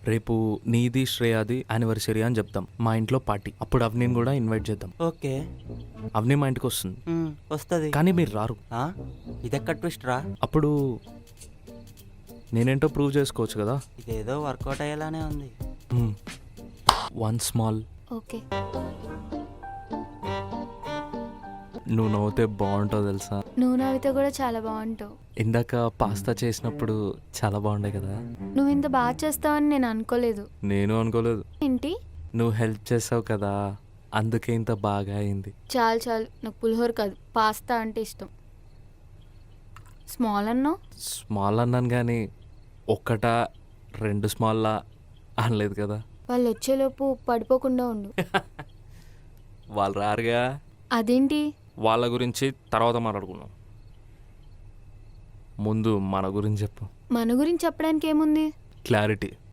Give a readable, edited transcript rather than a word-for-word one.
రేపు నీది శ్రేయాది యానివర్సరీ అని చెప్తాం. మా ఇంట్లో పార్టీ. అప్పుడు అవనీని కూడా ఇన్వైట్ చేద్దాం. ఓకే. అవనీ మా ఇంటికి వస్తుంది, వస్తుంది. కానీ మీరు రారు. ఇదెక్కడ ట్విస్ట్ రా? అప్పుడు నేనేంటో ప్రూవ్ చేసుకోవచ్చు కదా. ఇదేదో వర్కౌట్ అయ్యేలానే ఉంది. One small. ఓకే. నువ్వు నవ్వుతే బాగుంటావు తెలుసా. నువ్వు నవ్వితే కూడా చాలా బాగుంటావు. ఇందాక పాస్తా చేసినప్పుడు చాలా బాగుండే కదా. నువ్వు ఇంత బాగా చేస్తావని నేను అనుకోలేదు. నేను అనుకోలేదు. ఏంటి? నువ్వు హెల్ప్ చేసావు కదా, అందుకే ఇంత బాగా అయింది. చాలు చాలు, నాకు పులిహోర కాదు పాస్తా అంటే ఇష్టం. స్మాల్ అన్నావు. స్మాల్ అన్నాను కానీ ఒక్కటా రెండు స్మాల్లా అనలేదు కదా. వాళ్ళు వచ్చేలోపు పడిపోకుండా ఉండు. వాళ్ళు రారుగా. అదేంటి? వాళ్ళ గురించి తర్వాత మాట్లాడుకున్నాం. ముందు మన గురించి చెప్పు. మన గురించి చెప్పడానికి ఏముంది? క్లారిటీ.